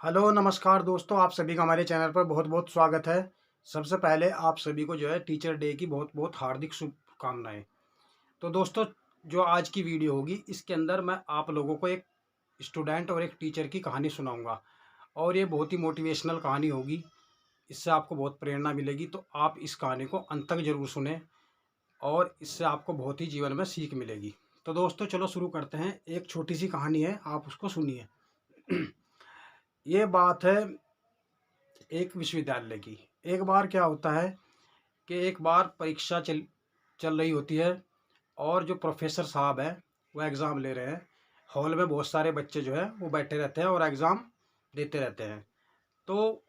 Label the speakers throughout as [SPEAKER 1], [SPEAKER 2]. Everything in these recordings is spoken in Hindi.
[SPEAKER 1] हेलो नमस्कार दोस्तों, आप सभी का हमारे चैनल पर बहुत बहुत स्वागत है। सबसे पहले आप सभी को जो है टीचर डे की बहुत बहुत हार्दिक शुभकामनाएं। तो दोस्तों, जो आज की वीडियो होगी इसके अंदर मैं आप लोगों को एक स्टूडेंट और एक टीचर की कहानी सुनाऊंगा और ये बहुत ही मोटिवेशनल कहानी होगी। इससे आपको बहुत प्रेरणा मिलेगी, तो आप इस कहानी को अंत तक जरूर सुने और इससे आपको बहुत ही जीवन में सीख मिलेगी। तो दोस्तों चलो शुरू करते हैं। एक छोटी सी कहानी है, आप उसको सुनिए। ये बात है एक विश्वविद्यालय की। एक बार क्या होता है कि एक बार परीक्षा चल चल रही होती है और जो प्रोफेसर साहब है वो एग्ज़ाम ले रहे हैं। हॉल में बहुत सारे बच्चे जो है वो बैठे रहते हैं और एग्ज़ाम देते रहते हैं। तो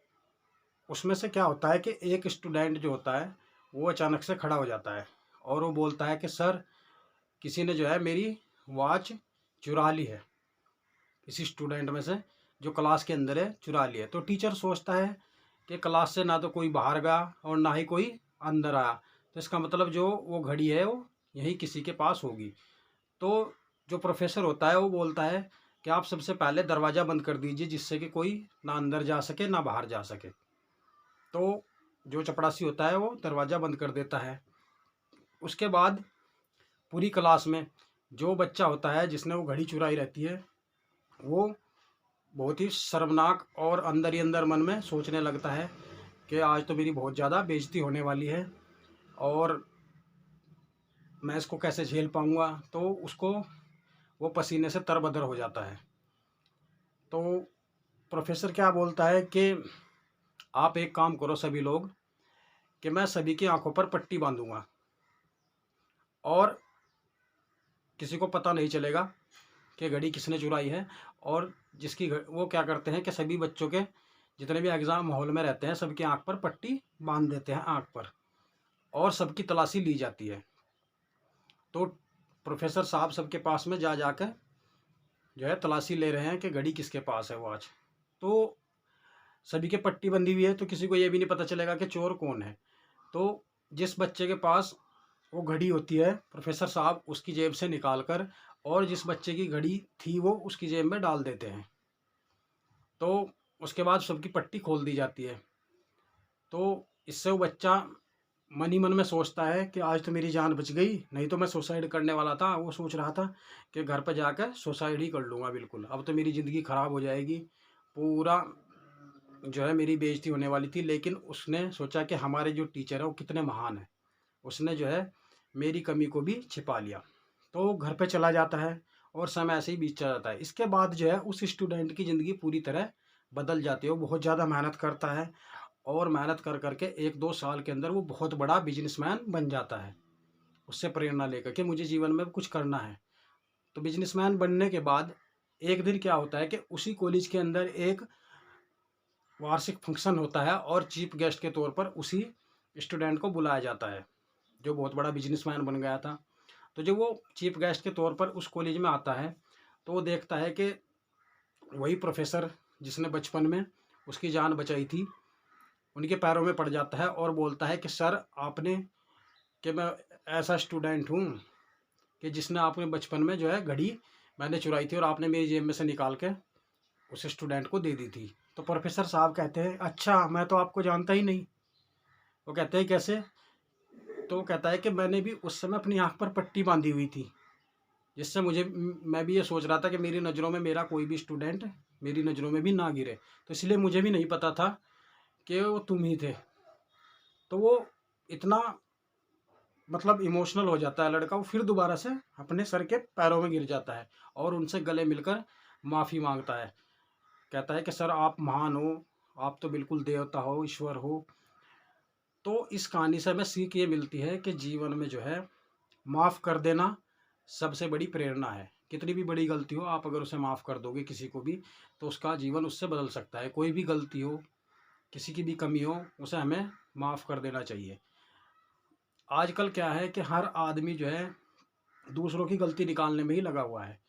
[SPEAKER 1] उसमें से क्या होता है कि एक स्टूडेंट जो होता है वो अचानक से खड़ा हो जाता है और वो बोलता है कि सर, किसी ने जो है मेरी वॉच चुरा ली है। किसी स्टूडेंट में से जो क्लास के अंदर है चुरा लिया। तो टीचर सोचता है कि क्लास से ना तो कोई बाहर गया और ना ही कोई अंदर आया, तो इसका मतलब जो वो घड़ी है वो यहीं किसी के पास होगी। तो जो प्रोफेसर होता है वो बोलता है कि आप सबसे पहले दरवाज़ा बंद कर दीजिए, जिससे कि कोई ना अंदर जा सके ना बाहर जा सके। तो जो चपड़ासी होता है वो दरवाज़ा बंद कर देता है। उसके बाद पूरी क्लास में जो बच्चा होता है जिसने वो घड़ी चुराई रहती है वो बहुत ही शर्मनाक और अंदर ही अंदर मन में सोचने लगता है कि आज तो मेरी बहुत ज़्यादा बेइज्जती होने वाली है और मैं इसको कैसे झेल पाऊँगा। तो उसको वो पसीने से तरबतर हो जाता है। तो प्रोफेसर क्या बोलता है कि आप एक काम करो सभी लोग, कि मैं सभी की आंखों पर पट्टी बांधूंगा और किसी को पता नहीं चलेगा कि घड़ी किसने चुराई है। और वो क्या करते हैं कि सभी बच्चों के जितने भी एग्ज़ाम हॉल में रहते हैं सबकी आंख पर पट्टी बांध देते हैं, आंख पर, और सबकी तलाशी ली जाती है। तो प्रोफेसर साहब सबके पास में जा जाकर जो है तलाशी ले रहे हैं कि घड़ी किसके पास है वो आज। तो सभी के पट्टी बंधी हुई है तो किसी को ये भी नहीं पता चलेगा कि चोर कौन है। तो जिस बच्चे के पास वो घड़ी होती है प्रोफेसर साहब उसकी जेब से निकाल कर और जिस बच्चे की घड़ी थी वो उसकी जेब में डाल देते हैं। तो उसके बाद सबकी पट्टी खोल दी जाती है। तो इससे वो बच्चा मन ही मन में सोचता है कि आज तो मेरी जान बच गई, नहीं तो मैं सुसाइड करने वाला था। वो सोच रहा था कि घर पर जाकर सुसाइड ही कर लूँगा, बिल्कुल अब तो मेरी ज़िंदगी ख़राब हो जाएगी, पूरा जो है मेरी बेइज्जती होने वाली थी। लेकिन उसने सोचा कि हमारे जो टीचर है वो कितने महान हैं, उसने जो है मेरी कमी को भी छिपा लिया। तो वो घर पे चला जाता है और समय ऐसे ही बीत चला जाता है। इसके बाद जो है उस स्टूडेंट की ज़िंदगी पूरी तरह बदल जाती है। वो बहुत ज़्यादा मेहनत करता है और मेहनत कर करके 1-2 साल के अंदर वो बहुत बड़ा बिजनेसमैन बन जाता है, उससे प्रेरणा लेकर के मुझे जीवन में कुछ करना है। तो बिजनेसमैन बनने के बाद एक दिन क्या होता है कि उसी कॉलेज के अंदर एक वार्षिक फंक्शन होता है और चीफ गेस्ट के तौर पर उसी स्टूडेंट को बुलाया जाता है जो बहुत बड़ा बिजनेसमैन बन गया था। तो जब वो चीफ गेस्ट के तौर पर उस कॉलेज में आता है तो वो देखता है कि वही प्रोफेसर जिसने बचपन में उसकी जान बचाई थी उनके पैरों में पड़ जाता है और बोलता है कि सर, आपने, कि मैं ऐसा स्टूडेंट हूँ कि जिसने आपने बचपन में जो है घड़ी मैंने चुराई थी और आपने मेरी जेब में से निकाल के उस स्टूडेंट को दे दी थी। तो प्रोफेसर साहब कहते हैं, अच्छा मैं तो आपको जानता ही नहीं। वो कहते हैं कैसे? तो वो कहता है कि मैंने भी उस समय अपनी आँख पर पट्टी बांधी हुई थी, जिससे मैं भी ये सोच रहा था कि मेरी नज़रों में मेरा कोई भी स्टूडेंट मेरी नज़रों में भी ना गिरे। तो इसलिए मुझे भी नहीं पता था कि वो तुम ही थे। तो वो इतना मतलब इमोशनल हो जाता है लड़का, वो फिर दोबारा से अपने सर के पैरों में गिर जाता है और उनसे गले मिलकर माफ़ी मांगता है। कहता है कि सर, आप महान हो, आप तो बिल्कुल देवता हो, ईश्वर हो। तो इस कहानी से हमें सीख ये मिलती है कि जीवन में जो है माफ़ कर देना सबसे बड़ी प्रेरणा है। कितनी भी बड़ी गलती हो, आप अगर उसे माफ़ कर दोगे किसी को भी, तो उसका जीवन उससे बदल सकता है। कोई भी गलती हो, किसी की भी कमी हो, उसे हमें माफ़ कर देना चाहिए। आजकल क्या है कि हर आदमी जो है दूसरों की गलती निकालने में ही लगा हुआ है।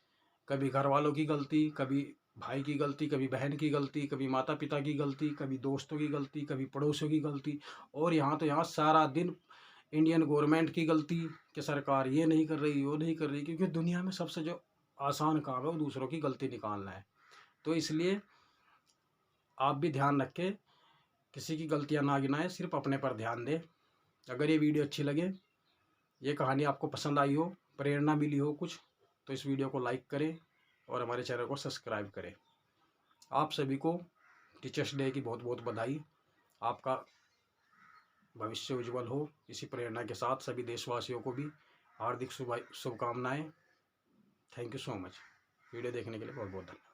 [SPEAKER 1] कभी घर वालों की गलती, कभी भाई की गलती, कभी बहन की गलती, कभी माता पिता की गलती, कभी दोस्तों की गलती, कभी पड़ोसियों की गलती, और यहाँ तो यहाँ सारा दिन इंडियन गवर्नमेंट की गलती कि सरकार ये नहीं कर रही, वो नहीं कर रही। क्योंकि दुनिया में सबसे जो आसान काम है वो दूसरों की गलती निकालना है। तो इसलिए आप भी ध्यान रखें, किसी की गलतियां ना गिनाएं, सिर्फ अपने पर ध्यान दें। अगर ये वीडियो अच्छी लगे, ये कहानी आपको पसंद आई हो, प्रेरणा मिली हो कुछ, तो इस वीडियो को लाइक करें और हमारे चैनल को सब्सक्राइब करें। आप सभी को टीचर्स डे की बहुत बहुत बधाई। आपका भविष्य उज्जवल हो। इसी प्रेरणा के साथ सभी देशवासियों को भी हार्दिक शुभकामनाएं। Thank you so much. Video देखने के लिए बहुत बहुत धन्यवाद।